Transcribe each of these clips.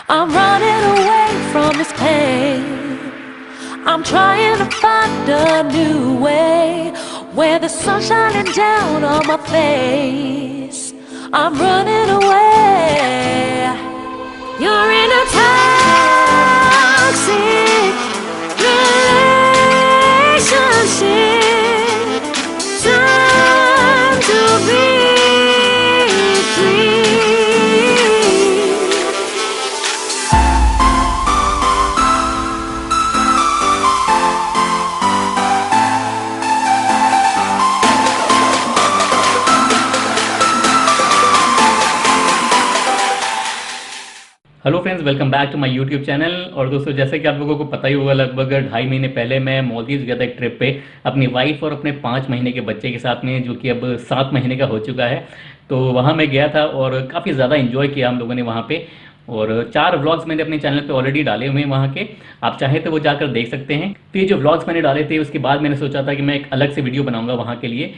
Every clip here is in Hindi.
I'm running away from this pain. I'm trying to find a new way where the sun's shining down on my face. I'm running away. You're in a toxic relationship. Time to be free. Hello friends, welcome back to my YouTube channel. और दोस्तों, जैसे कि आप लोगों को पता ही होगा, लगभग 2.5 महीने पहले मैं मालदीव्स गया था एक ट्रिप पे अपनी वाइफ और अपने 5 महीने के बच्चे के साथ में, जो कि अब 7 महीने का हो चुका है। तो वहाँ मैं गया था और काफ़ी ज़्यादा इन्जॉय किया हम लोगों ने वहाँ पे। और 4 व्लॉग्स मैंने अपने चैनल पे ऑलरेडी डाले हुए हैं वहाँ के, आप चाहे तो वो जाकर देख सकते हैं। तो ये जो व्लॉग्स मैंने डाले थे, उसके बाद मैंने सोचा था कि मैं एक अलग से वीडियो बनाऊंगा वहाँ के लिए,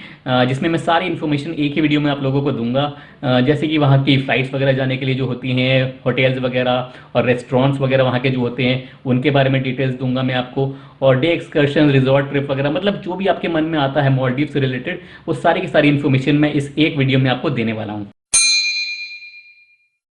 जिसमें मैं सारी इन्फॉर्मेशन एक ही वीडियो में आप लोगों को दूंगा। जैसे कि वहाँ की फ़्लाइट्स वगैरह जाने के लिए जो होती हैं, होटल्स वगैरह और रेस्टोरेंट्स वगैरह वहाँ के जो होते हैं, उनके बारे में डिटेल्स दूंगा मैं आपको। और डे एक्सकर्शन, रिजॉर्ट ट्रिप वगैरह, मतलब जो भी आपके मन में आता है मालदीव से रिलेटेड, वो सारी की सारी इन्फॉर्मेशन मैं इस एक वीडियो में आपको देने वाला हूँ।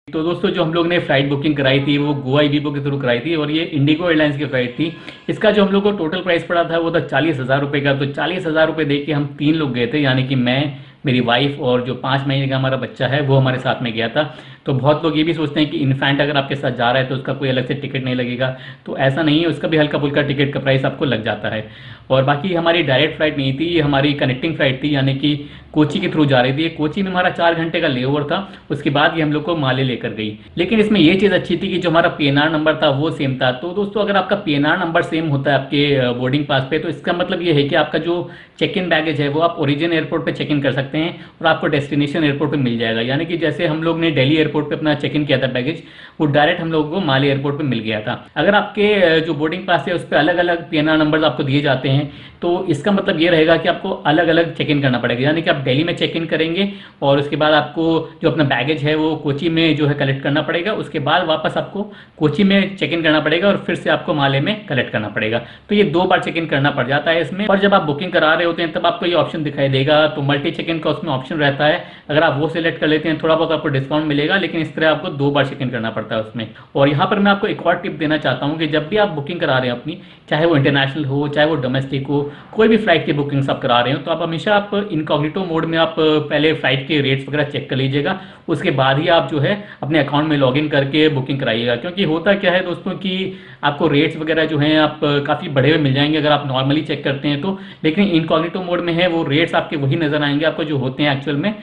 तो दोस्तों, जो हम लोग ने फ्लाइट बुकिंग कराई थी वो गोवा ईवीको के थ्रू कराई थी और ये इंडिगो एयरलाइंस की फ्लाइट थी। इसका जो हम लोग को टोटल प्राइस पड़ा था वो था 40,000 रुपये का। तो 40,000 रुपये दे के हम 3 लोग गए थे, यानी कि मैं, मेरी वाइफ और जो 5 महीने का हमारा बच्चा है वो हमारे साथ में गया था। तो बहुत लोग ये भी सोचते हैं कि इन्फेंट अगर आपके साथ जा रहा है तो उसका कोई अलग से टिकट नहीं लगेगा। तो ऐसा नहीं है, उसका भी हल्का फुल्का टिकट का प्राइस आपको लग जाता है। और बाकी हमारी डायरेक्ट फ्लाइट नहीं थी, ये हमारी कनेक्टिंग फ्लाइट थी, यानी कि कोची के थ्रू जा रही थी। कोची में हमारा 4 घंटे का लेओवर था, उसके बाद ये हम लोग को माले लेकर गई। लेकिन इसमें ये चीज़ अच्छी थी कि जो हमारा पीएनआर नंबर था वो सेम था। तो दोस्तों, अगर आपका पीएनआर नंबर सेम होता है आपके बोर्डिंग पास पे, तो इसका मतलब ये है कि आपका जो चेक इन बैगेज है वो आप ओरिजिन एयरपोर्ट पे चेक इन कर सकते हैं और आपको डेस्टिनेशन एयरपोर्ट पे मिल जाएगा। यानी कि जैसे हम लोग ने दिल्ली एयरपोर्ट पे अपना चेक इन किया था बैगेज, वो डायरेक्ट हम लोगों को माले एयरपोर्ट पे मिल गया था। अगर आपके जो बोर्डिंग पास है उस पर अलग अलग पीएनआर नंबर आपको दिए जाते हैं, तो इसका मतलब ये रहेगा कि आपको अलग अलग चेक इन करना पड़ेगा। यानी कि आप दिल्ली में चेक इन करेंगे और उसके बाद आपको जो अपना बैगेज है वो कोची में जो है कलेक्ट करना पड़ेगा। उसके बाद वापस आपको कोची में चेक इन करना पड़ेगा और फिर से आपको माले में कलेक्ट करना पड़ेगा। तो ये 2 बार चेक इन करना पड़ जाता है इसमें। और जब आप बुकिंग करा रहे होते हैं तब आपको ये ऑप्शन दिखाई देगा। तो मल्टी चेक इन का उसमें ऑप्शन रहता है, अगर आप वो सिलेक्ट कर लेते हैं थोड़ा बहुत आपको डिस्काउंट मिलेगा, लेकिन इस तरह आपको 2 बार चेक इन करना पड़ता है उसमें। और यहाँ पर मैं आपको एक और टिप देना चाहता हूँ कि जब भी आप बुकिंग करा रहे हैं अपनी, चाहे वो इंटरनेशनल हो चाहे वो डोमेस्टिक हो, कोई भी फ्लाइट की बुकिंग आप करा रहे हो, तो आप हमेशा आप इनकॉग्निटो मोड में आप पहले फ्लाइट के रेट्स वगैरह चेक कर लीजिएगा। उसके बाद ही आप जो है अपने अकाउंट में लॉगिन करके बुकिंग कराइएगा। क्योंकि होता क्या है दोस्तों कि आपको रेट्स वगैरह जो हैं आप काफ़ी बढ़े हुए मिल जाएंगे अगर आप नॉर्मली चेक करते हैं तो, लेकिन इनकॉग्निटो मोड में है वो रेट्स आपके वही नजर आएंगे आपको जो होते हैं एक्चुअल में।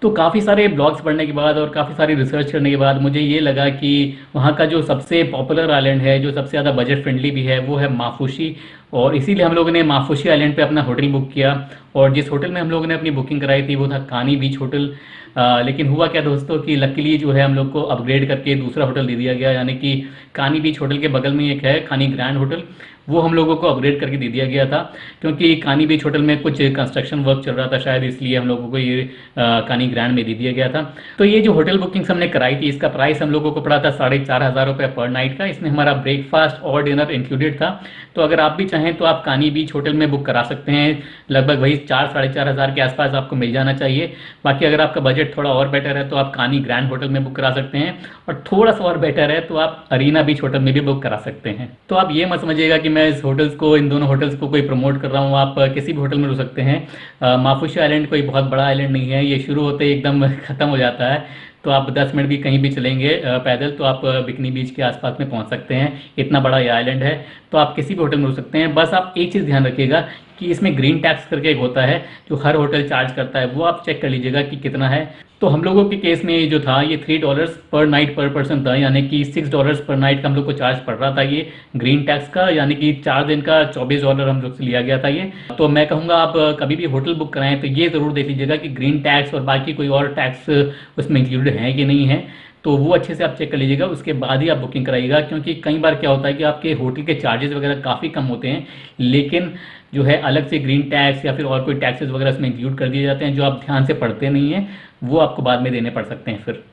तो काफ़ी सारे ब्लॉग्स पढ़ने के बाद और काफ़ी सारी रिसर्च करने के बाद मुझे ये लगा कि वहाँ का जो सबसे पॉपुलर आइलैंड है, जो सबसे ज़्यादा बजट फ्रेंडली भी है, वो है माफुशी। और इसीलिए हम लोगों ने माफुशी आइलैंड पे अपना होटल बुक किया। और जिस होटल में हम लोगों ने अपनी बुकिंग कराई थी वो था कानी बीच होटल। लेकिन हुआ क्या दोस्तों कि लकीली जो है हम लोग को अपग्रेड करके दूसरा होटल दे दिया गया, यानी कि कानी बीच होटल के बगल में एक है कानी ग्रैंड होटल, वो हम लोगों को अपग्रेड करके दे दिया गया था। क्योंकि कानी बीच होटल में कुछ कंस्ट्रक्शन वर्क चल रहा था शायद, इसलिए हम लोगों को ये कानी ग्रैंड में दे दिया गया था। तो ये जो होटल बुकिंग्स हमने कराई थी, इसका प्राइस हम लोगों को पड़ा था 4,500 रुपये पर नाइट का। इसमें हमारा ब्रेकफास्ट और डिनर इंक्लूडेड था। तो अगर आप भी चाहें तो आप कानी बीच होटल में बुक करा सकते हैं, लगभग वही 4-4,500 के आसपास आपको मिल जाना चाहिए। बाकी अगर आपका बजट थोड़ा और बेटर है तो आप कानी ग्रैंड होटल में बुक करा सकते हैं, और थोड़ा सा और बेटर है तो आप अरीना बीच होटल में भी बुक करा सकते हैं। तो आप ये मत समझिएगा कि मैं इस होटल्स को, इन दोनों होटल्स को कोई प्रमोट कर रहा हूँ। आप किसी भी होटल में रुक सकते हैं। माफुशी आइलैंड कोई बहुत बड़ा आइलैंड नहीं है, ये शुरू होते ही एकदम खत्म हो जाता है। तो आप 10 मिनट भी कहीं भी चलेंगे पैदल तो आप बिकनी बीच के आसपास में पहुंच सकते हैं। इतना बड़ा ये आइलैंड है, तो आप किसी भी होटल में रुक सकते हैं। बस आप एक चीज़ ध्यान रखिएगा कि इसमें ग्रीन टैक्स करके एक होता है जो हर होटल चार्ज करता है, वो आप चेक कर लीजिएगा कि कितना है। तो हम लोगों के केस में जो था ये $3 पर नाइट पर पर्सन था, यानी कि $6 पर नाइट का हम लोग को चार्ज पड़ रहा था ये ग्रीन टैक्स का, यानी कि 4 दिन का $24 हम लोग से लिया गया था ये। तो मैं कहूँगा आप कभी भी होटल बुक कराएं तो ये ज़रूर देख लीजिएगा कि ग्रीन टैक्स और बाकी कोई और टैक्स उसमें इंक्लूडेड है कि नहीं है। तो वो अच्छे से आप चेक कर लीजिएगा, उसके बाद ही आप बुकिंग कराइएगा। क्योंकि कई बार क्या होता है कि आपके होटल के चार्जेस वगैरह काफ़ी कम होते हैं, लेकिन जो है अलग से ग्रीन टैक्स या फिर और कोई टैक्सेस वगैरह उसमें इंक्लूड कर दिए जाते हैं जो आप ध्यान से पढ़ते नहीं हैं, वो आपको बाद में देने पड़ सकते हैं फिर।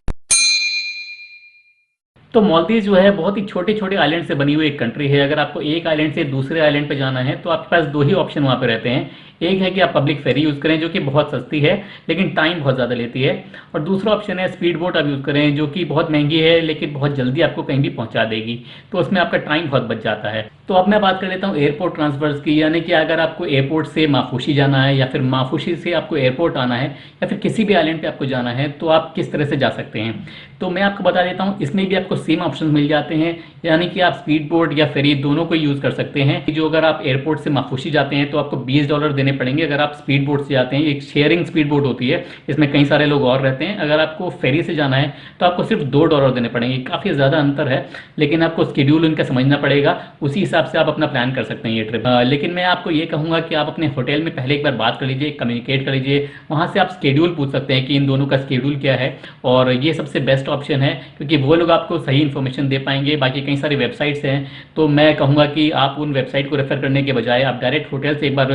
तो मालदीव जो है बहुत ही छोटे छोटे आइलैंड से बनी हुई एक कंट्री है। अगर आपको एक आइलैंड से दूसरे आइलैंड पे जाना है तो आपके पास दो ही ऑप्शन वहां पे रहते हैं। एक है कि आप पब्लिक फेरी यूज करें जो कि बहुत सस्ती है लेकिन टाइम बहुत ज्यादा लेती है, और दूसरा ऑप्शन है स्पीड बोट आप यूज करें जो कि बहुत महंगी है लेकिन बहुत जल्दी आपको कहीं भी पहुंचा देगी, तो उसमें आपका टाइम बहुत बच जाता है। तो अब मैं बात कर लेता हूँ एयरपोर्ट ट्रांसफर्स की, यानी कि अगर आपको एयरपोर्ट से माफूशी जाना है या फिर माफूशी से आपको एयरपोर्ट आना है या फिर किसी भी आइलैंड पे आपको जाना है तो आप किस तरह से जा सकते हैं। तो मैं आपको बता देता हूँ, इसमें भी आपको सेम ऑप्शन मिल जाते हैं, यानी कि आप स्पीड बोट या फेरी दोनों को यूज कर सकते हैं। जो अगर आप एयरपोर्ट से माफूशी जाते हैं तो आपको $20 देने पड़ेंगे। अगर आप स्पीड बोट से जाते हैं, एक शेयरिंग स्पीड बोट होती है, इसमें कई सारे लोग और रहते हैं। अगर आपको फेरी से जाना है तो आपको सिर्फ $2 देने पड़ेंगे। काफी ज्यादा अंतर है, लेकिन आपको स्केड्यूल उनका समझना पड़ेगा, उसी हिसाब से आप अपना प्लान कर सकते हैं ये ट्रिप। लेकिन मैं आपको ये कहूंगा कि आप अपने होटल में पहले एक बार बात कर लीजिए, कम्युनिकेट कर लीजिए, वहां से आप स्केड्यूल पूछ सकते हैं कि इन दोनों का स्केड्यूल क्या है, और ये सबसे बेस्ट ऑप्शन है क्योंकि वो लोग आपको सही इन्फॉर्मेशन दे पाएंगे। बाकी कई सारी वेबसाइट्स हैं, तो मैं कहूंगा कि आप उन वेबसाइट को रेफर करने के बजाय आप डायरेक्ट होटल से एक बार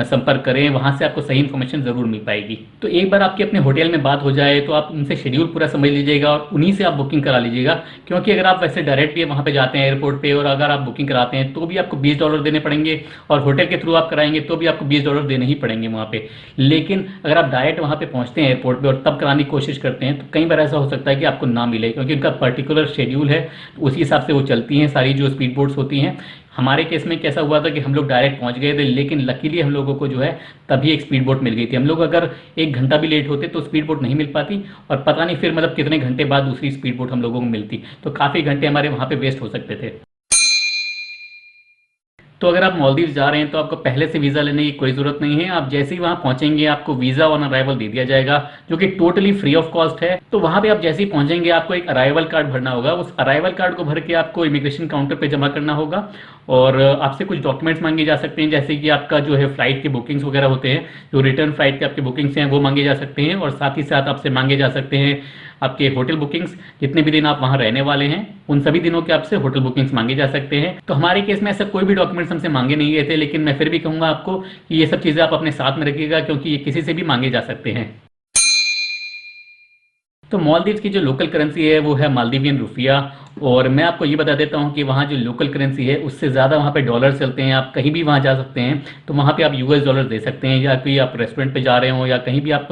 संपर्क करें, वहां से आपको सही इन्फॉर्मेशन जरूर मिल पाएगी। तो एक बार आपके अपने होटल में बात हो जाए तो आप उनसे शेड्यूल पूरा समझ लीजिएगा और उन्हीं से आप बुकिंग करा लीजिएगा, क्योंकि अगर आप वैसे डायरेक्ट भी वहां पे जाते हैं एयरपोर्ट पे और अगर आप बुकिंग कराते हैं तो भी आपको $20 देने पड़ेंगे, और होटल के थ्रू आप कराएंगे तो भी आपको $20 देने ही पड़ेंगे वहां पे। लेकिन अगर आप डायरेक्ट वहां पे पहुंचते हैं एयरपोर्ट पे और तब कराने की कोशिश करते हैं तो कई बार ऐसा हो सकता है कि आपको ना मिले, क्योंकि उनका पर्टिकुलर शेड्यूल है, तो उसी हिसाब से वो चलती हैं सारी जो स्पीड बोट्स होती हैं। हमारे केस में कैसा हुआ था कि हम लोग डायरेक्ट पहुंच गए थे, लेकिन लकीली हम लोगों को जो है तभी एक स्पीड बोट मिल गई थी। हम लोग अगर एक घंटा भी लेट होते तो स्पीड बोट नहीं मिल पाती, और पता नहीं फिर मतलब कितने घंटे बाद दूसरी स्पीड बोट हम लोगों को मिलती, तो काफी घंटे हमारे वहां पे वेस्ट हो सकते थे। तो अगर आप मालदीव जा रहे हैं तो आपको पहले से वीजा लेने की कोई जरूरत नहीं है। आप जैसे ही वहां पहुंचेंगे आपको वीजा ऑन अराइवल दे दिया जाएगा, जो कि टोटली फ्री ऑफ कॉस्ट है। तो वहां पे आप जैसे ही पहुंचेंगे आपको एक अराइवल कार्ड भरना होगा, उस अराइवल कार्ड को भर के आपको इमिग्रेशन काउंटर पे जमा करना होगा, और आपसे कुछ डॉक्यूमेंट्स मांगे जा सकते हैं, जैसे कि आपका जो है फ्लाइट के बुकिंग्स वगैरह होते हैं, जो रिटर्न फ्लाइट के आपके बुकिंग्स हैं वो मांगे जा सकते हैं, और साथ ही साथ आपसे मांगे जा सकते हैं आपके होटल बुकिंग्स, जितने भी दिन आप वहां रहने वाले हैं उन सभी दिनों के आपसे होटल बुकिंग्स मांगे जा सकते हैं। तो हमारे केस में ऐसा कोई भी डॉक्यूमेंट्स हमसे मांगे नहीं गए थे, लेकिन मैं फिर भी कहूंगा आपको कि ये सब चीजें आप अपने साथ में रखिएगा, क्योंकि ये किसी से भी मांगे जा सकते हैं। तो मालदीव की जो लोकल करेंसी है वो है मालदीवियन रुपया, और मैं आपको ये बता देता हूँ कि वहाँ जो लोकल करेंसी है उससे ज़्यादा वहाँ पे डॉलर चलते हैं। आप कहीं भी वहाँ जा सकते हैं तो वहाँ पे आप $US दे सकते हैं, या कोई आप रेस्टोरेंट पे जा रहे हो या कहीं भी आप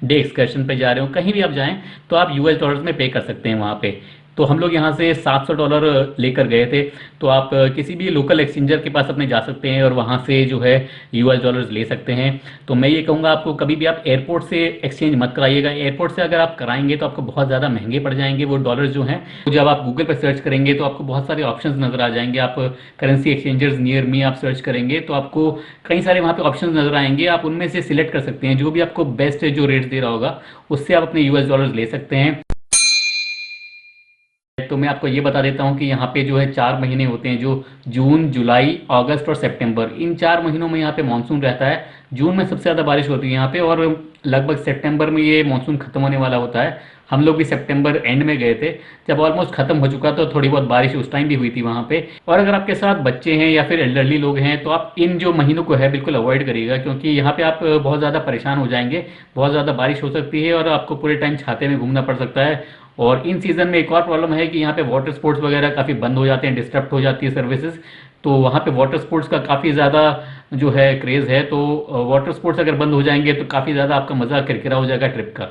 डे एक्सकर्शन पे जा रहे हो, कहीं भी आप जाएं तो आप $US में पे कर सकते हैं वहाँ पे। तो हम लोग यहाँ से $700 लेकर गए थे, तो आप किसी भी लोकल एक्सचेंजर के पास अपने जा सकते हैं और वहाँ से जो है $US ले सकते हैं। तो मैं ये कहूँगा आपको कभी भी आप एयरपोर्ट से एक्सचेंज मत कराइएगा। एयरपोर्ट से अगर आप कराएंगे तो आपको बहुत ज़्यादा महंगे पड़ जाएंगे वो डॉलर जो हैं। तो जब आप गूगल पर सर्च करेंगे तो आपको बहुत सारे ऑप्शंस नजर आ जाएंगे। आप करेंसी एक्सचेंजर्स नियर मी आप सर्च करेंगे तो आपको कई सारे वहाँ पे ऑप्शंस नजर आएंगे। आप उनमें से सिलेक्ट कर सकते हैं, जो भी आपको बेस्ट जो रेट दे रहा होगा उससे आप अपने $US ले सकते हैं। तो मैं आपको ये बता देता हूँ कि यहाँ पे जो है 4 महीने होते हैं, जो जून, जुलाई, अगस्त और सितंबर, इन 4 महीनों में यहाँ पे मानसून रहता है। जून में सबसे ज़्यादा बारिश होती है यहाँ पे, और लगभग सितंबर में ये मानसून खत्म होने वाला होता है। हम लोग भी सितंबर एंड में गए थे, जब ऑलमोस्ट खत्म हो चुका तो थोड़ी बहुत बारिश उस टाइम भी हुई थी वहाँ पे। और अगर आपके साथ बच्चे हैं या फिर एल्डरली लोग हैं तो आप इन जो महीनों को है बिल्कुल अवॉइड करिएगा, क्योंकि यहाँ पे आप बहुत ज़्यादा परेशान हो जाएंगे। बहुत ज़्यादा बारिश हो सकती है और आपको पूरे टाइम छाते में घूमना पड़ सकता है। और इन सीजन में एक और प्रॉब्लम है कि यहाँ पे वाटर स्पोर्ट्स वगैरह काफ़ी बंद हो जाते हैं, डिस्टर्ब हो जाती है सर्विसेज। तो वहाँ पे वाटर स्पोर्ट्स का काफ़ी ज़्यादा जो है क्रेज़ है, तो वाटर स्पोर्ट्स अगर बंद हो जाएंगे तो काफ़ी ज़्यादा आपका मज़ा किरकिरा हो जाएगा ट्रिप का।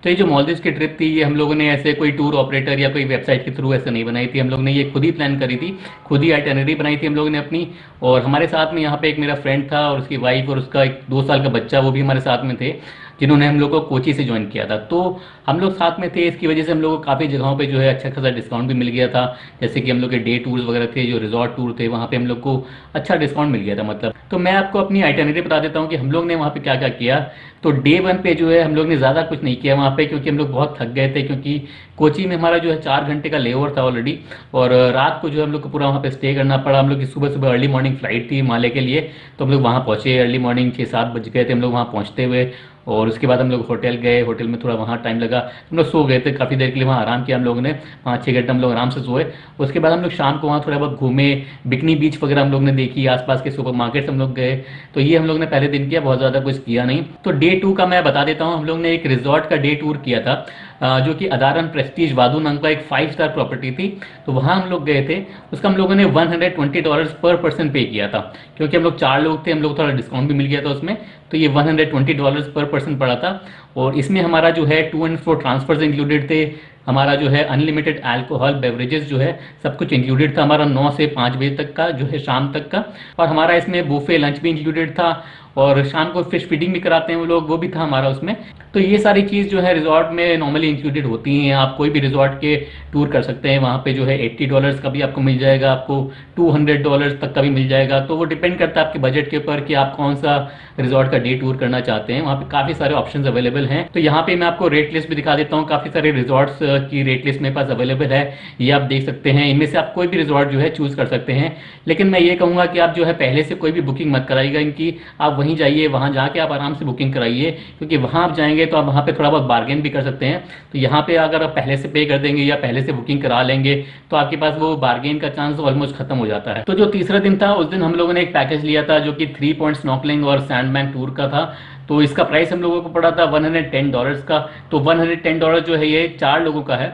तो ये जो मालदीव्स की ट्रिप थी ये हम लोगों ने ऐसे कोई टूर ऑपरेटर या कोई वेबसाइट के थ्रू ऐसे नहीं बनाई थी। हम लोग ने ये खुद ही प्लान करी थी, खुद ही आइटनरी बनाई थी हम लोगों ने अपनी। और हमारे साथ में यहाँ पे एक मेरा फ्रेंड था और उसकी वाइफ और उसका एक 2 साल का बच्चा, वो भी हमारे साथ में थे, जिन्होंने हम लोग को कोची से ज्वाइन किया था। तो हम लोग साथ में थे, इसकी वजह से हम लोग को काफ़ी जगहों पे जो है अच्छा खासा डिस्काउंट भी मिल गया था। जैसे कि हम लोग के डे टूर्स वगैरह थे, जो रिजॉर्ट टूर थे, वहाँ पे हम लोग को अच्छा डिस्काउंट मिल गया था मतलब। तो मैं आपको अपनी आइटनरी बता देता हूँ कि हम लोग ने वहाँ पे क्या क्या किया। तो डे 1 पे जो है हम लोग ने ज़्यादा कुछ नहीं किया वहाँ पे, क्योंकि हम लोग बहुत थक गए थे, क्योंकि कोची में हमारा जो है 4 घंटे का लेओवर था ऑलरेडी, और रात को जो है हम लोग को पूरा वहाँ पे स्टे करना पड़ा। हम लोग की सुबह सुबह अर्ली मॉर्निंग फ्लाइट थी माले के लिए, तो हम लोग वहाँ पहुँचे अर्ली मॉर्निंग 6-7 बज गए थे हम लोग वहाँ पहुँचते हुए। और उसके बाद हम लोग होटल गए, होटल में थोड़ा वहाँ टाइम लगा, हम लोग सो गए थे काफ़ी देर के लिए, वहाँ आराम किया हम लोगों ने, 5-6 घंटे हम लोग आराम से सोए। उसके बाद हम लोग शाम को वहाँ थोड़ा बहुत घूमे, बिकनी बीच वगैरह हम लोग ने देखी, आसपास के सुपर मार्केट हम लोग गए। तो ये हम लोग ने पहले दिन किया, बहुत ज़्यादा कुछ किया नहीं। तो डे 2 का मैं बता देता हूँ। हम लोग ने एक रिजॉर्ट का डे टूर किया था। जो कि अदारन प्रेस्टीज वादू नाम का एक 5 स्टार प्रॉपर्टी थी। तो वहाँ हम लोग गए थे, उसका हम लोगों ने $120 पर पर्सन पे किया था, क्योंकि हम लोग 4 लोग थे, हम लोग थोड़ा डिस्काउंट भी मिल गया था उसमें। तो ये $120 पर पर्सन पड़ा था। और इसमें हमारा जो है to and fro transfers included थे, हमारा जो है अनलिमिटेड अल्कोहल बेवरेजेस जो है सब कुछ इंक्लूडेड था, हमारा 9 से 5 बजे तक का जो है शाम तक का। और हमारा इसमें बुफे लंच भी इंक्लूडेड था, और शाम को फिश फीडिंग भी कराते हैं वो लोग, वो भी था हमारा उसमें। तो ये सारी चीज़ जो है रिजॉर्ट में नॉर्मली इंक्लूडेड होती हैं। आप कोई भी रिजॉर्ट के टूर कर सकते हैं, वहाँ पे जो है $80 का भी आपको मिल जाएगा, आपको $200 तक का भी मिल जाएगा। तो वो डिपेंड करता है आपके बजट के ऊपर कि आप कौन सा रिजॉर्ट का डे टूर करना चाहते हैं। वहाँ पे काफ़ी सारे ऑप्शंस अवेलेबल हैं। तो यहाँ पे मैं आपको रेट लिस्ट भी दिखा देता हूँ, काफ़ी सारे रिजॉर्ट्स की रेट लिस्ट मेरे पास अवेलेबल है, ये आप देख सकते हैं। इनमें से आप कोई भी रिजॉर्ट जो है चूज कर सकते हैं। लेकिन मैं ये कहूँगा कि आप जो है पहले से कोई भी बुकिंग मत कराइएगा इनकी, आप वहीं जाइए, वहाँ जाके आप आराम से बुकिंग कराइए, क्योंकि वहाँ आप जाएंगे तो आप वहाँ पे थोड़ा बहुत बार्गेन भी कर सकते हैं। तो यहाँ पे अगर आप पहले से पे कर देंगे या पहले से बुकिंग करा लेंगे तो आपके पास वो बार्गेन का चांस ऑलमोस्ट खत्म हो जाता है। तो जो तीसरा दिन था, उस दिन हम लोगों ने एक पैकेज लिया था जो कि 3 पॉइंट स्नॉर्कलिंग और सैंडबैग टूर का था। तो इसका प्राइस हम लोगों को पड़ा था $110 का। तो $110 जो है ये 4 लोगों का है।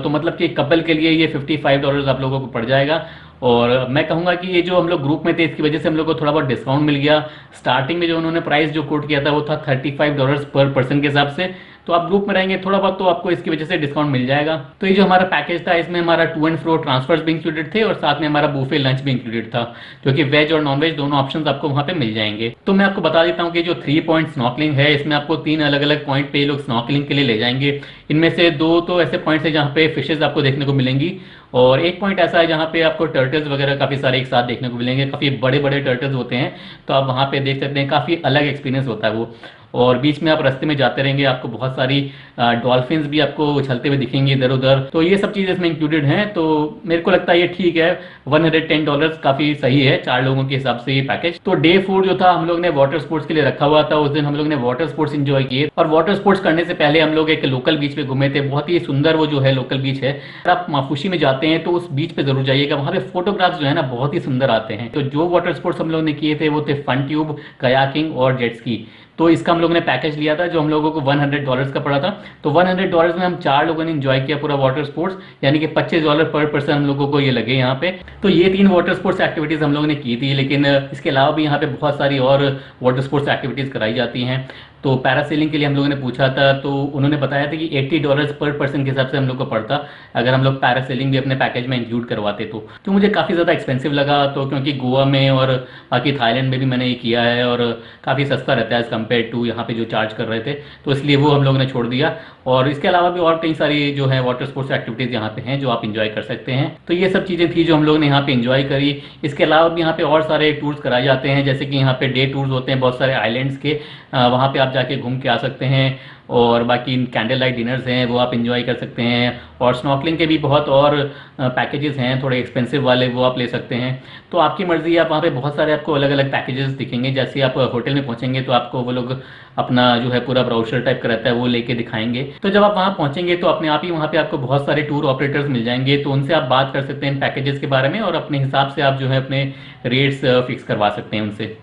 तो मतलब कि कपल के लिए ये $55 आप लोगों को पड़ जाएगा। और मैं कहूंगा कि ये जो हम लोग ग्रुप में थे इसकी वजह से हम लोग को थोड़ा बहुत डिस्काउंट मिल गया। स्टार्टिंग में जो उन्होंने प्राइस जो कोट किया था वो था $35 पर पर्सन के हिसाब से। तो आप ग्रुप में रहेंगे थोड़ा बहुत तो आपको इसकी वजह से डिस्काउंट मिल जाएगा। तो ये जो हमारा पैकेज था इसमें हमारा टू एंड फ्रो ट्रांसफर्स भी इंक्लूडेड थे, और साथ में हमारा बुफे लंच भी इंक्लूडेड था, जो कि वेज और नॉन वेज दोनों ऑप्शंस आपको वहां पे मिल जाएंगे। तो मैं आपको बता देता हूँ कि जो 3 पॉइंट स्नॉर्कलिंग है इसमें आपको 3 अलग अलग पॉइंट पे लोग स्नॉर्कलिंग के लिए ले जाएंगे। इनमें से 2 तो ऐसे पॉइंट्स है जहाँ पे फिशेज आपको देखने को मिलेंगी, और एक पॉइंट ऐसा है जहाँ पे आपको टर्टल्स वगैरह काफी सारे एक साथ देखने को मिलेंगे, काफी बड़े बड़े टर्टल्स होते हैं। तो आप वहाँ पे देख सकते हैं, काफी अलग एक्सपीरियंस होता है वो। और बीच में आप रास्ते में जाते रहेंगे, आपको बहुत सारी डॉल्फिन्स भी आपको उछलते हुए दिखेंगे इधर उधर। तो ये सब चीजें इसमें इंक्लूडेड हैं। तो मेरे को लगता है ये ठीक है, $110 काफी सही है 4 लोगों के हिसाब से ये पैकेज। तो डे 4 जो था हम लोग ने वाटर स्पोर्ट्स के लिए रखा हुआ था। उस दिन हम लोग ने वाटर स्पोर्ट्स एंजॉय किए, और वाटर स्पोर्ट्स करने से पहले हम लोग एक लोकल बीच पे घूमे थे। बहुत ही सुंदर वो जो है लोकल बीच है। अगर आप माफुशी में जाते हैं तो उस बीच पे जरूर जाइएगा, वहां पे फोटोग्राफ्स जो है ना बहुत ही सुंदर आते हैं। तो जो वाटर स्पोर्ट्स हम लोग ने किए थे वो थे फन ट्यूब, कयाकिंग और जेट स्की। तो इसका हम लोगों ने पैकेज लिया था जो हम लोगों को $100 का पड़ा था। तो $100 में हम 4 लोगों ने एंजॉय किया पूरा वाटर स्पोर्ट्स, यानी कि $25 पर पर्सन हम लोगों को ये लगे यहाँ पे। तो ये 3 वाटर स्पोर्ट्स एक्टिविटीज हम लोगों ने की थी, लेकिन इसके अलावा भी यहाँ पे बहुत सारी और वाटर स्पोर्ट्स एक्टिविटीज कराई जाती हैं। तो पैरासेलिंग के लिए हम लोगों ने पूछा था, तो उन्होंने बताया था कि $80 पर पर्सन के हिसाब से हम लोग को पड़ता, अगर हम लोग पैरासेलिंग भी अपने पैकेज में इंक्लूड करवाते तो मुझे काफ़ी ज़्यादा एक्सपेंसिव लगा। तो क्योंकि गोवा में और बाकी थाईलैंड में भी मैंने ये किया है, और काफ़ी सस्ता रहता है एज कम्पेयर टू यहाँ पे जो चार्ज कर रहे थे, तो इसलिए वो हम लोगों ने छोड़ दिया। और इसके अलावा भी और कई सारी जो है वाटर स्पोर्ट्स एक्टिविटीज़ यहाँ पे हैं जो आप इंजॉय कर सकते हैं। तो ये सब चीज़ें थी जो हम लोगों ने यहाँ पे इंजॉय करी। इसके अलावा भी यहाँ पे और सारे टूर्स कराए जाते हैं, जैसे कि यहाँ पे डे टूर्स होते हैं बहुत सारे आइलैंड्स के, वहाँ पे आप जाके घूम के आ सकते हैं। और बाकी कैंडल लाइट डिनर्स हैं वो आप इंजॉय कर सकते हैं। और स्नॉर्कलिंग के भी बहुत और पैकेजेस हैं थोड़े एक्सपेंसिव वाले, वो आप ले सकते हैं। तो आपकी मर्जी है, आप वहाँ पे बहुत सारे आपको अलग अलग पैकेजेस दिखेंगे। जैसे आप होटल में पहुंचेंगे तो आपको वो लोग अपना जो है पूरा ब्राउचर टाइप का रहता है वो लेके दिखाएंगे। तो जब आप वहाँ पहुंचेंगे तो अपने आप ही वहाँ पे आपको बहुत सारे टूर ऑपरेटर्स मिल जाएंगे, तो उनसे आप बात कर सकते हैं पैकेजेस के बारे में, और अपने हिसाब से आप जो है अपने रेट्स फिक्स करवा सकते हैं उनसे।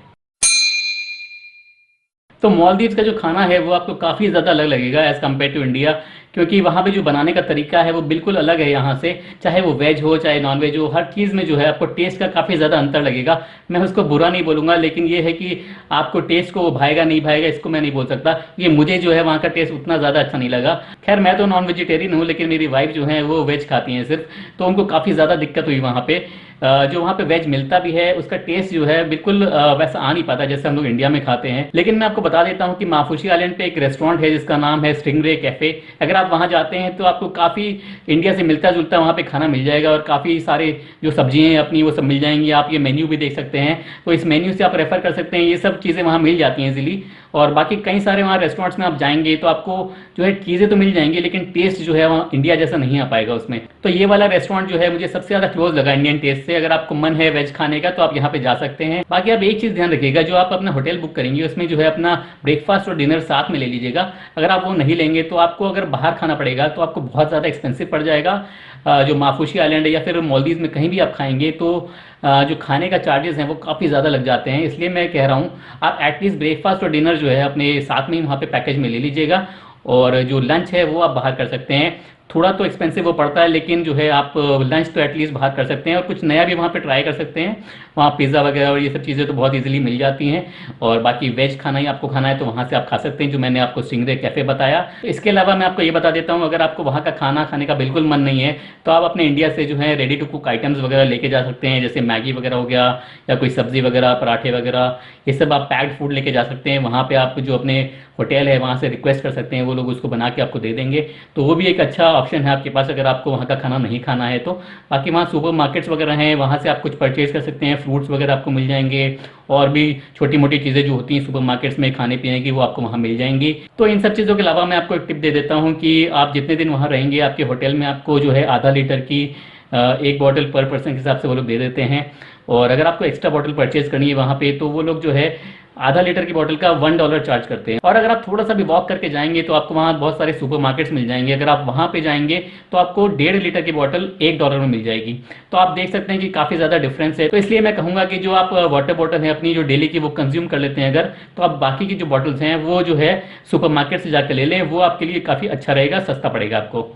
तो मालदीव्स का जो खाना है वो आपको काफ़ी ज़्यादा अलग लगेगा एज़ कम्पेयर टू इंडिया, क्योंकि वहाँ पे जो बनाने का तरीका है वो बिल्कुल अलग है यहाँ से। चाहे वो वेज हो चाहे नॉन वेज हो, हर चीज़ में जो है आपको टेस्ट का काफ़ी ज़्यादा अंतर लगेगा। मैं उसको बुरा नहीं बोलूँगा, लेकिन ये है कि आपको टेस्ट को भाएगा नहीं भाएगा इसको मैं नहीं बोल सकता। ये मुझे जो है वहाँ का टेस्ट उतना ज़्यादा अच्छा नहीं लगा। खैर मैं तो नॉन वेजिटेरियन हूँ, लेकिन मेरी वाइफ जो है वो वेज खाती हैं सिर्फ, तो उनको काफ़ी ज़्यादा दिक्कत हुई वहाँ पे। जो वहाँ पे वेज मिलता भी है उसका टेस्ट जो है बिल्कुल वैसा आ नहीं पाता जैसे हम लोग इंडिया में खाते हैं। लेकिन मैं आपको बता देता हूँ कि माफुशी आइलैंड पे एक रेस्टोरेंट है जिसका नाम है स्टिंगरे कैफे। अगर आप वहाँ जाते हैं तो आपको काफ़ी इंडिया से मिलता जुलता वहाँ पे खाना मिल जाएगा, और काफ़ी सारे जो सब्जियाँ हैं अपनी वो सब मिल जाएंगी। आप ये मेन्यू भी देख सकते हैं, तो इस मेन्यू से आप रेफर कर सकते हैं, ये सब चीज़ें वहाँ मिल जाती हैं इजीली। और बाकी कई सारे वहाँ रेस्टोरेंट्स में आप जाएंगे तो आपको जो है चीज़ें तो मिल जाएंगी, लेकिन टेस्ट जो है वहाँ इंडिया जैसा नहीं आ पाएगा उसमें। तो ये वाला रेस्टोरेंट जो है मुझे सबसे ज़्यादा क्लोज लगा इंडियन टेस्ट से। अगर आपको मन है वेज खाने का तो आप यहाँ पे जा सकते हैं। बाकी आप एक चीज़ ध्यान रखिएगा, जो आप अपना होटल बुक करेंगे उसमें जो है अपना ब्रेकफास्ट और डिनर साथ में ले लीजिएगा। अगर आप वो नहीं लेंगे तो आपको अगर बाहर खाना पड़ेगा तो आपको बहुत ज़्यादा एक्सपेंसिव पड़ जाएगा। जो माफुशी आइलैंड है या फिर मालदीव में कहीं भी आप खाएंगे तो जो खाने का चार्जेस हैं वो काफ़ी ज़्यादा लग जाते हैं। इसलिए मैं कह रहा हूँ आप एटलीस्ट ब्रेकफास्ट और डिनर जो है अपने साथ में ही वहाँ पे पैकेज में ले लीजिएगा। और जो लंच है वो आप बाहर कर सकते हैं। थोड़ा तो एक्सपेंसिव वो पड़ता है, लेकिन जो है आप लंच तो एटलीस्ट बाहर कर सकते हैं और कुछ नया भी वहाँ पे ट्राई कर सकते हैं। वहाँ पिज़्ज़ा वगैरह और ये सब चीज़ें तो बहुत इजीली मिल जाती हैं। और बाकी वेज खाना ही आपको खाना है तो वहाँ से आप खा सकते हैं, जो मैंने आपको स्टिंगरे कैफ़े बताया। इसके अलावा मैं आपको ये बता देता हूँ, अगर आपको वहाँ का खाना खाने का बिल्कुल मन नहीं है तो आप अपने इंडिया से जो है रेडी टू कुक आइटम्स वगैरह लेके जा सकते हैं, जैसे मैगी वगैरह हो गया या कोई सब्जी वगैरह, पराठे वगैरह, ये सब आप पैक्ड फूड लेके जा सकते हैं। वहाँ पे आप जो अपने होटल है वहाँ से रिक्वेस्ट कर सकते हैं, वो लोग उसको बना के आपको दे देंगे। तो वो भी एक अच्छा ऑप्शन है आपके पास अगर आपको वहाँ का खाना नहीं खाना है तो। बाकी वहाँ सुपर मार्केट्स वगैरह हैं, वहाँ से आप कुछ परचेज कर सकते हैं, फ्रूट्स वगैरह आपको मिल जाएंगे और भी छोटी मोटी चीज़ें जो होती हैं सुपर मार्केट्स में खाने पीने की, वो आपको वहाँ मिल जाएंगी। तो इन सब चीज़ों के अलावा मैं आपको एक टिप दे देता हूँ कि आप जितने दिन वहाँ रहेंगे आपके होटल में आपको जो है आधा लीटर की एक बॉटल पर पर्सन के हिसाब से वो लोग दे देते हैं। और अगर आपको एक्स्ट्रा बॉटल परचेज करनी है वहाँ पे तो वो लोग जो है आधा लीटर की बोतल का $1 चार्ज करते हैं। और अगर आप थोड़ा सा भी वॉक करके जाएंगे तो आपको वहाँ बहुत सारे सुपर मार्केट्स मिल जाएंगे। अगर आप वहाँ पे जाएंगे तो आपको 1.5 लीटर की बोतल $1 में मिल जाएगी। तो आप देख सकते हैं कि काफ़ी ज़्यादा डिफरेंस है। तो इसलिए मैं कहूँगा कि जो आप वाटर बॉटल है अपनी जो डेली की वो कंज्यूम कर लेते हैं अगर, तो आप बाकी की जो बॉटल्स हैं वो जो है सुपर मार्केट से जाकर ले लें, वो आपके लिए काफ़ी अच्छा रहेगा, सस्ता पड़ेगा आपको।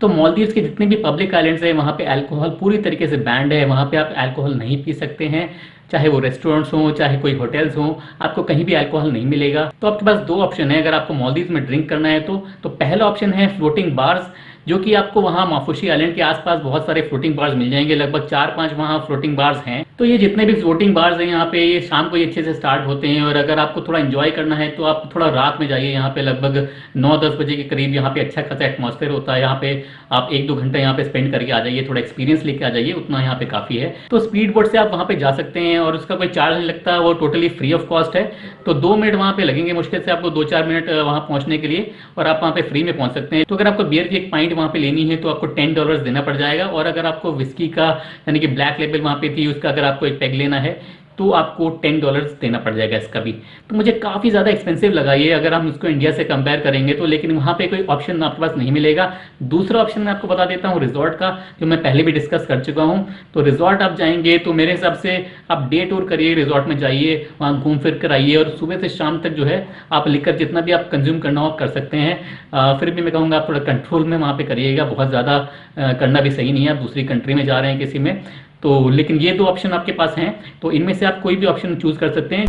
तो मालदीव्स के जितने भी पब्लिक आइलैंड्स हैं वहाँ पे अल्कोहल पूरी तरीके से बैंड है। वहाँ पे आप अल्कोहल नहीं पी सकते हैं, चाहे वो रेस्टोरेंट्स हों चाहे कोई होटल्स हों, आपको कहीं भी अल्कोहल नहीं मिलेगा। तो आपके पास दो ऑप्शन है अगर आपको मालदीव्स में ड्रिंक करना है तो पहला ऑप्शन है फ्लोटिंग बार्स, जो कि आपको वहाँ माफुशी आइलैंड के आसपास बहुत सारे फ्लोटिंग बार्स मिल जाएंगे, लगभग 4-5 वहाँ फ्लोटिंग बार्स हैं। तो ये जितने भी फ्लोटिंग बार्स हैं यहाँ पे ये शाम को ये अच्छे से स्टार्ट होते हैं। और अगर आपको थोड़ा एंजॉय करना है तो आप थोड़ा रात में जाइए, यहाँ पे लगभग 9-10 बजे के करीब यहाँ पे अच्छा खासा एटमॉस्फेयर होता है। यहाँ पे आप 1-2 घंटा यहाँ पे स्पेंड करके आ जाइए, थोड़ा एक्सपीरियंस लेके आ जाइए, उतना यहाँ पे काफी है। तो स्पीड बोट से आप वहाँ पे जा सकते हैं और उसका कोई चार्ज नहीं लगता, वो टोटली फ्री ऑफ कॉस्ट है। तो 2 मिनट वहाँ पे लगेंगे मुश्किल से आपको, 2-4 मिनट वहाँ पहुँचने के लिए, और आप वहाँ पे फ्री में पहुँच सकते हैं। तो अगर आपको बियर की एक पाइंट वहाँ पे लेनी है तो आपको $10 देना पड़ जाएगा। और अगर आपको विस्की का यानी कि ब्लैक लेबल वहाँ पे थी उसका अगर आपको एक पैग लेना है तो आपको $10 देना पड़ जाएगा इसका भी। तो मुझे काफ़ी ज़्यादा एक्सपेंसिव लगा ये अगर हम इसको इंडिया से कंपेयर करेंगे तो, लेकिन वहाँ पे कोई ऑप्शन आपके पास नहीं मिलेगा। दूसरा ऑप्शन मैं आपको बता देता हूँ रिजॉर्ट का, जो मैं पहले भी डिस्कस कर चुका हूँ। तो रिजॉर्ट आप जाएंगे तो मेरे हिसाब से आप डे टूर करिए, रिजॉर्ट में जाइए, वहाँ घूम फिर कर आइए और सुबह से शाम तक जो है आप लिकर जितना भी आप कंज्यूम करना हो आप कर सकते हैं। फिर भी मैं कहूँगा आप थोड़ा कंट्रोल में वहाँ पे करिएगा, बहुत ज़्यादा करना भी सही नहीं है, आप दूसरी कंट्री में जा रहे हैं किसी में तो। लेकिन ये दो ऑप्शन आपके पास हैं तो इनमें से आप कोई भी ऑप्शन चूज कर सकते हैं।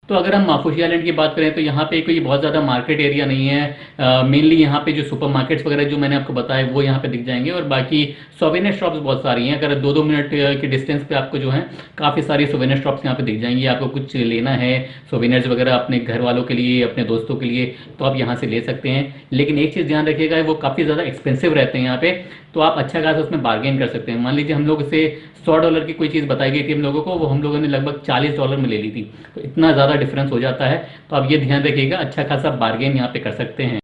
तो अगर हम माफुशी आइलैंड की बात करें तो यहाँ पे कोई बहुत ज़्यादा मार्केट एरिया नहीं है। मेनली यहाँ पे जो सुपर मार्केट्स वगैरह जो मैंने आपको बताया वो यहाँ पे दिख जाएंगे, और बाकी सोवेनियर शॉप्स बहुत सारी हैं। अगर 2-2 मिनट के डिस्टेंस पे आपको जो है काफ़ी सारी सोवेनियर शॉप्स यहाँ पे दिख जाएंगी। आपको कुछ लेना है सोवेनियर्स वगैरह अपने घर वालों के लिए, अपने दोस्तों के लिए, तो आप यहाँ से ले सकते हैं। लेकिन एक चीज़ ध्यान रखिएगा, वो काफ़ी ज़्यादा एक्सपेंसिव रहते हैं यहाँ पे, तो आप अच्छा खासा उसमें बार्गेन कर सकते हैं। मान लीजिए हम लोग से $100 की कोई चीज़ बताई गई थी हम लोगों को, वो हम लोगों ने लगभग $40 में ले ली थी। तो इतना ज़्यादा डिफरेंस हो जाता है, तो आप ये ध्यान रखिएगा, अच्छा खासा बार्गेन यहाँ पे कर सकते हैं।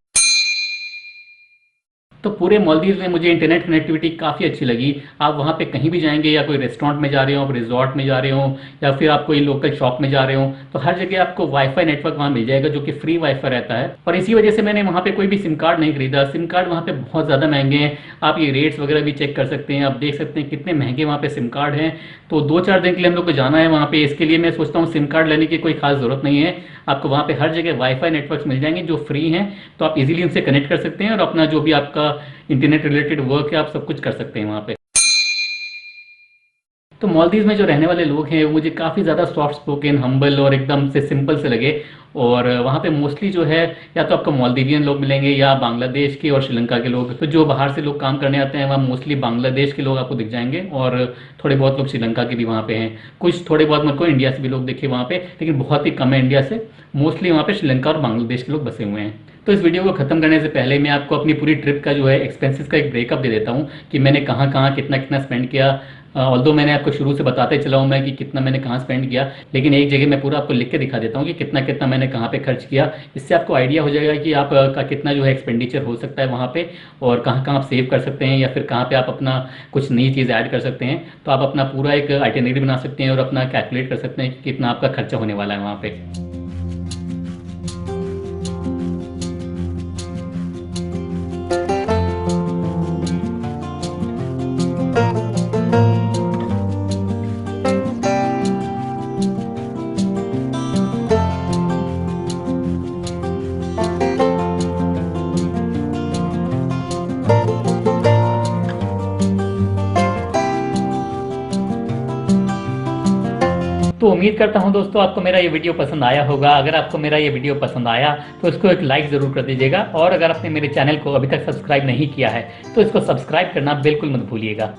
तो पूरे मालदीव में मुझे इंटरनेट कनेक्टिविटी काफ़ी अच्छी लगी। आप वहाँ पे कहीं भी जाएंगे, या कोई रेस्टोरेंट में जा रहे हो, आप रिजॉर्ट में जा रहे हो, या फिर आप कोई लोकल शॉप में जा रहे हो, तो हर जगह आपको वाईफाई नेटवर्क वहाँ मिल जाएगा, जो कि फ्री वाईफाई रहता है। और इसी वजह से मैंने वहाँ पे कोई भी सिम कार्ड नहीं खरीदा। सिम कार्ड वहाँ पे बहुत ज़्यादा महंगे हैं, आप ये रेट्स वगैरह भी चेक कर सकते हैं, आप देख सकते हैं कितने महंगे वहाँ पे सिम कार्ड हैं। तो 2-4 दिन के लिए हम लोग को जाना है वहाँ पे, इसके लिए मैं सोचता हूँ सिम कार्ड लेने की कोई खास जरूरत नहीं है। आपको वहाँ पे हर जगह वाईफाई नेटवर्क्स मिल जाएंगे जो फ्री हैं, तो आप इजीली उनसे कनेक्ट कर सकते हैं और अपना जो भी आपका इंटरनेट रिलेटेड वर्क है आप सब कुछ कर सकते हैं वहाँ पे। तो मालदीव में जो रहने वाले लोग हैं वो मुझे काफ़ी ज़्यादा सॉफ्ट स्पोकन, हम्बल और एकदम से सिंपल से लगे। और वहाँ पे मोस्टली जो है या तो आपको मालदीवियन लोग मिलेंगे या बांग्लादेश के और श्रीलंका के लोग। तो जो बाहर से लोग काम करने आते हैं वहाँ मोस्टली बांग्लादेश के लोग आपको दिख जाएंगे, और थोड़े बहुत लोग श्रीलंका के भी वहाँ पे हैं। कुछ थोड़े बहुत मेरे को इंडिया से भी लोग दिखे वहाँ पे, लेकिन बहुत ही कम है इंडिया से। मोस्टली वहाँ पे श्रीलंका और बांग्लादेश के लोग बसे हुए हैं। तो इस वीडियो को खत्म करने से पहले मैं आपको अपनी पूरी ट्रिप का जो है एक्सपेंसेस का एक ब्रेकअप दे देता हूँ कि मैंने कहाँ कहाँ कितना कितना स्पेंड किया। ऑल्दो मैंने आपको शुरू से बताते चला हूँ मैं कि कितना मैंने कहाँ स्पेंड किया, लेकिन एक जगह मैं पूरा आपको लिख के दिखा देता हूँ कि कितना कितना मैंने कहाँ पे खर्च किया। इससे आपको आइडिया हो जाएगा कि आप का कितना जो है एक्सपेंडिचर हो सकता है वहाँ पे, और कहाँ कहाँ आप सेव कर सकते हैं, या फिर कहाँ पे आप अपना कुछ नई चीज़ ऐड कर सकते हैं। तो आप अपना पूरा एक आइटिनरी बना सकते हैं और अपना कैलकुलेट कर सकते हैं कि कितना आपका खर्चा होने वाला है वहाँ पे। तो उम्मीद करता हूं दोस्तों आपको मेरा ये वीडियो पसंद आया होगा। अगर आपको मेरा ये वीडियो पसंद आया तो इसको एक लाइक ज़रूर कर दीजिएगा, और अगर आपने मेरे चैनल को अभी तक सब्सक्राइब नहीं किया है तो इसको सब्सक्राइब करना बिल्कुल मत भूलिएगा।